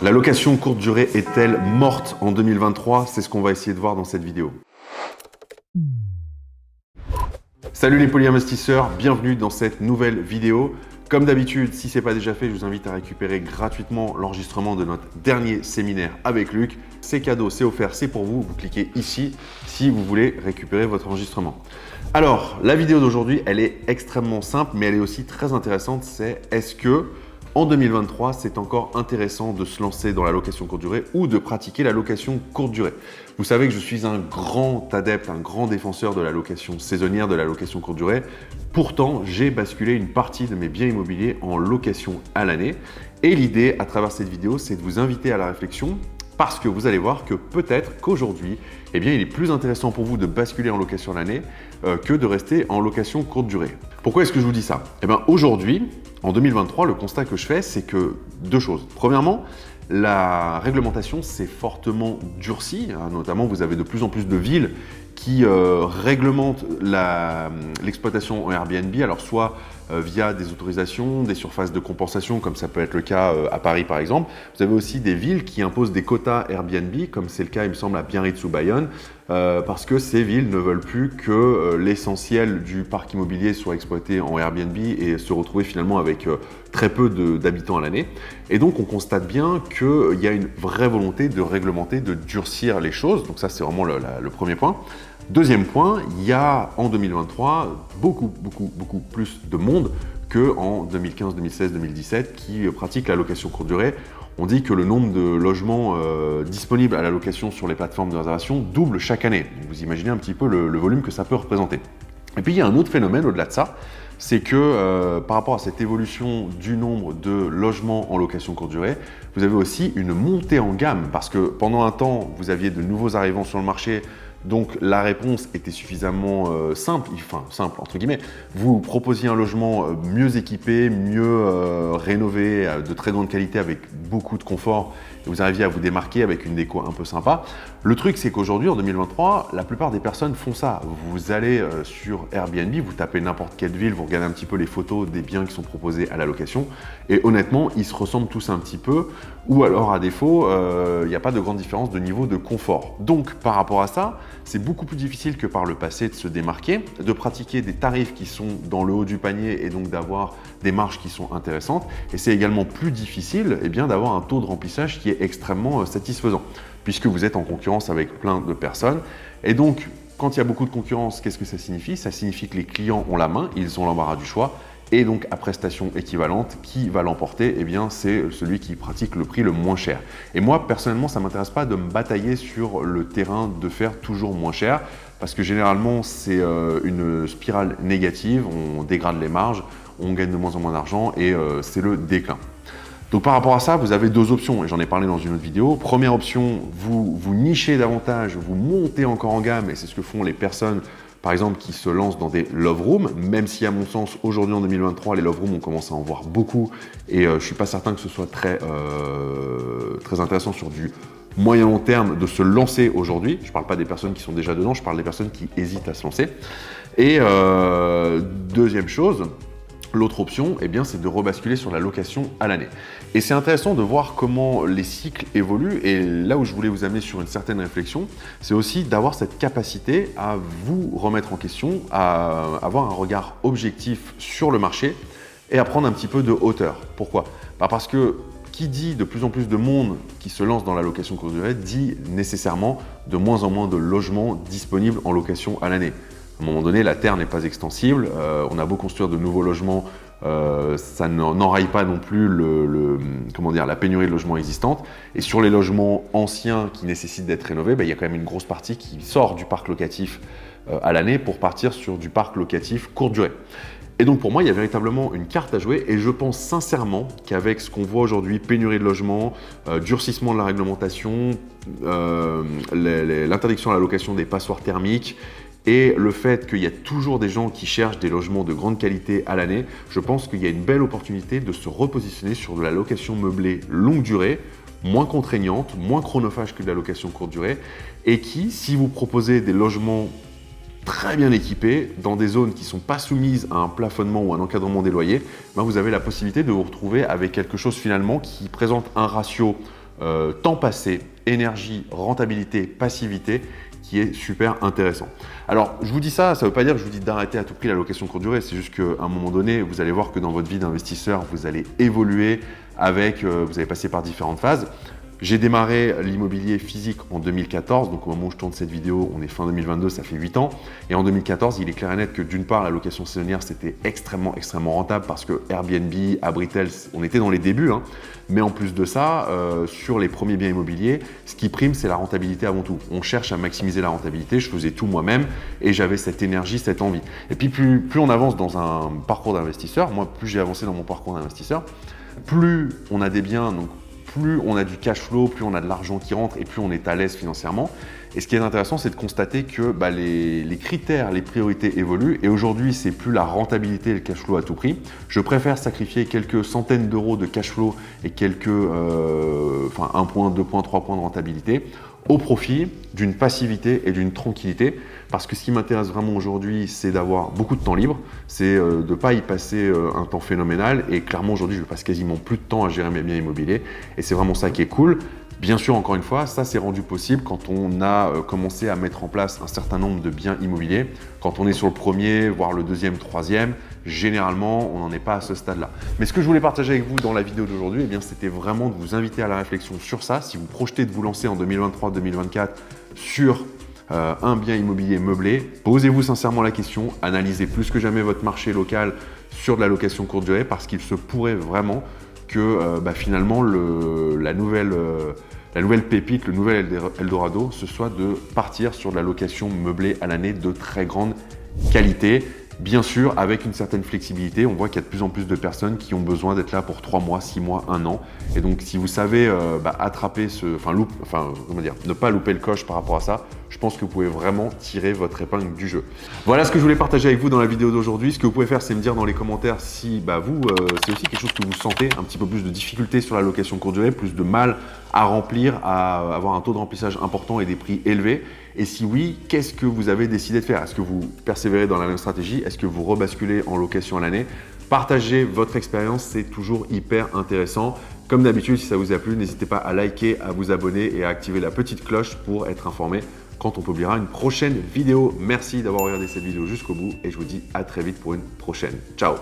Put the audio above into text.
La location courte durée est-elle morte en 2023? C'est ce qu'on va essayer de voir dans cette vidéo. Salut les polyinvestisseurs, bienvenue dans cette nouvelle vidéo. Comme d'habitude, si ce n'est pas déjà fait, je vous invite à récupérer gratuitement l'enregistrement de notre dernier séminaire avec Luc. C'est cadeau, c'est offert, c'est pour vous. Vous cliquez ici si vous voulez récupérer votre enregistrement. Alors, la vidéo d'aujourd'hui, elle est extrêmement simple, mais elle est aussi très intéressante. C'est est-ce que en 2023, c'est encore intéressant de se lancer dans la location courte durée ou de pratiquer la location courte durée. Vous savez que je suis un grand adepte, un grand défenseur de la location saisonnière, de la location courte durée. Pourtant, j'ai basculé une partie de mes biens immobiliers en location à l'année. Et l'idée, à travers cette vidéo, c'est de vous inviter à la réflexion parce que vous allez voir que peut-être qu'aujourd'hui, il est plus intéressant pour vous de basculer en location à l'année que de rester en location courte durée. Pourquoi est-ce que je vous dis ça? Aujourd'hui, en 2023, le constat que je fais, c'est que deux choses. Premièrement, la réglementation s'est fortement durcie, notamment vous avez de plus en plus de villes qui réglementent l'exploitation en Airbnb, alors soit via des autorisations, des surfaces de compensation, comme ça peut être le cas à Paris par exemple. Vous avez aussi des villes qui imposent des quotas Airbnb, comme c'est le cas, il me semble, à Biarritz ou Bayonne, parce que ces villes ne veulent plus que l'essentiel du parc immobilier soit exploité en Airbnb et se retrouver finalement avec très peu d'habitants à l'année. Et donc on constate bien qu'il y a une vraie volonté de réglementer, de durcir les choses. Donc ça, c'est vraiment le premier point. Deuxième point, il y a en 2023 beaucoup plus de monde qu'en 2015, 2016, 2017 qui pratique la location courte durée. On dit que le nombre de logements disponibles à la location sur les plateformes de réservation double chaque année. Vous imaginez un petit peu le volume que ça peut représenter. Et puis il y a un autre phénomène au-delà de ça, c'est que par rapport à cette évolution du nombre de logements en location courte durée, vous avez aussi une montée en gamme parce que pendant un temps, vous aviez de nouveaux arrivants sur le marché. Donc la réponse était suffisamment simple entre guillemets. Vous proposiez un logement mieux équipé, mieux rénové, de très grande qualité avec beaucoup de confort et vous arriviez à vous démarquer avec une déco un peu sympa. Le truc, c'est qu'aujourd'hui, en 2023, la plupart des personnes font ça. Vous allez sur Airbnb, vous tapez n'importe quelle ville, vous regardez un petit peu les photos des biens qui sont proposés à la location et honnêtement, ils se ressemblent tous un petit peu ou alors à défaut, il n'y a pas de grande différence de niveau de confort. Donc par rapport à ça, c'est beaucoup plus difficile que par le passé de se démarquer, de pratiquer des tarifs qui sont dans le haut du panier et donc d'avoir des marges qui sont intéressantes. Et c'est également plus difficile d'avoir un taux de remplissage qui est extrêmement satisfaisant puisque vous êtes en concurrence avec plein de personnes. Et donc, quand il y a beaucoup de concurrence, qu'est-ce que ça signifie? Ça signifie que les clients ont la main, ils ont l'embarras du choix. Et donc, à prestation équivalente, qui va l'emporter? C'est celui qui pratique le prix le moins cher. Et moi, personnellement, ça ne m'intéresse pas de me batailler sur le terrain de faire toujours moins cher, parce que généralement, c'est une spirale négative, on dégrade les marges, on gagne de moins en moins d'argent et c'est le déclin. Donc par rapport à ça, vous avez deux options, et j'en ai parlé dans une autre vidéo. Première option, vous nichez davantage, vous montez encore en gamme, et c'est ce que font les personnes par exemple, qui se lancent dans des love rooms, même si à mon sens, aujourd'hui en 2023, les love rooms, on commence à en voir beaucoup et je ne suis pas certain que ce soit très intéressant sur du moyen long terme de se lancer aujourd'hui. Je ne parle pas des personnes qui sont déjà dedans, je parle des personnes qui hésitent à se lancer. Et deuxième chose, l'autre option, c'est de rebasculer sur la location à l'année. Et c'est intéressant de voir comment les cycles évoluent. Et là où je voulais vous amener sur une certaine réflexion, c'est aussi d'avoir cette capacité à vous remettre en question, à avoir un regard objectif sur le marché et à prendre un petit peu de hauteur. Pourquoi? Parce que qui dit de plus en plus de monde qui se lance dans la location courte durée dit nécessairement de moins en moins de logements disponibles en location à l'année. À un moment donné, la terre n'est pas extensible. On a beau construire de nouveaux logements, ça n'enraye pas non plus la pénurie de logements existante. Et sur les logements anciens qui nécessitent d'être rénovés, il y a quand même une grosse partie qui sort du parc locatif à l'année pour partir sur du parc locatif courte durée. Et donc pour moi, il y a véritablement une carte à jouer et je pense sincèrement qu'avec ce qu'on voit aujourd'hui, pénurie de logements, durcissement de la réglementation, l'interdiction à la location des passoires thermiques, et le fait qu'il y a toujours des gens qui cherchent des logements de grande qualité à l'année, je pense qu'il y a une belle opportunité de se repositionner sur de la location meublée longue durée, moins contraignante, moins chronophage que de la location courte durée, et qui, si vous proposez des logements très bien équipés, dans des zones qui ne sont pas soumises à un plafonnement ou un encadrement des loyers, vous avez la possibilité de vous retrouver avec quelque chose finalement qui présente un ratio temps passé, énergie, rentabilité, passivité, qui est super intéressant. Alors, je vous dis ça, ça ne veut pas dire que je vous dis d'arrêter à tout prix la location courte durée, c'est juste qu'à un moment donné, vous allez voir que dans votre vie d'investisseur, vous allez évoluer avec, vous allez passer par différentes phases. J'ai démarré l'immobilier physique en 2014, donc au moment où je tourne cette vidéo, on est fin 2022, ça fait 8 ans. Et en 2014, il est clair et net que d'une part, la location saisonnière, c'était extrêmement rentable parce que Airbnb, Abritel, on était dans les débuts. Mais en plus de ça, sur les premiers biens immobiliers, ce qui prime, c'est la rentabilité avant tout. On cherche à maximiser la rentabilité, je faisais tout moi-même et j'avais cette énergie, cette envie. Et puis plus on avance dans un parcours d'investisseur, moi plus j'ai avancé dans mon parcours d'investisseur, plus on a des biens, donc plus on a du cash flow, plus on a de l'argent qui rentre et plus on est à l'aise financièrement. Et ce qui est intéressant, c'est de constater que les critères, les priorités évoluent et aujourd'hui, c'est plus la rentabilité et le cash flow à tout prix. Je préfère sacrifier quelques centaines d'euros de cash flow et quelques 1 point, 2 points, 3 points de rentabilité au profit d'une passivité et d'une tranquillité. Parce que ce qui m'intéresse vraiment aujourd'hui, c'est d'avoir beaucoup de temps libre, c'est de ne pas y passer un temps phénoménal. Et clairement, aujourd'hui, je passe quasiment plus de temps à gérer mes biens immobiliers. Et c'est vraiment ça qui est cool. Bien sûr, encore une fois, ça s'est rendu possible quand on a commencé à mettre en place un certain nombre de biens immobiliers. Quand on est sur le premier, voire le deuxième, troisième, généralement, on n'en est pas à ce stade-là. Mais ce que je voulais partager avec vous dans la vidéo d'aujourd'hui, c'était vraiment de vous inviter à la réflexion sur ça. Si vous projetez de vous lancer en 2023-2024 sur un bien immobilier meublé, posez-vous sincèrement la question, analysez plus que jamais votre marché local sur de la location courte durée parce qu'il se pourrait vraiment que finalement la nouvelle pépite, le nouvel Eldorado, ce soit de partir sur de la location meublée à l'année de très grande qualité. Bien sûr, avec une certaine flexibilité, on voit qu'il y a de plus en plus de personnes qui ont besoin d'être là pour 3 mois, 6 mois, 1 an. Et donc, si vous savez attraper ne pas louper le coche par rapport à ça, je pense que vous pouvez vraiment tirer votre épingle du jeu. Voilà ce que je voulais partager avec vous dans la vidéo d'aujourd'hui. Ce que vous pouvez faire, c'est me dire dans les commentaires si c'est aussi quelque chose que vous sentez, un petit peu plus de difficulté sur la location courte durée, plus de mal à remplir, à avoir un taux de remplissage important et des prix élevés. Et si oui, qu'est-ce que vous avez décidé de faire? Est-ce que vous persévérez dans la même stratégie? Est-ce que vous rebasculez en location à l'année? Partagez votre expérience, c'est toujours hyper intéressant. Comme d'habitude, si ça vous a plu, n'hésitez pas à liker, à vous abonner et à activer la petite cloche pour être informé quand on publiera une prochaine vidéo. Merci d'avoir regardé cette vidéo jusqu'au bout et je vous dis à très vite pour une prochaine. Ciao!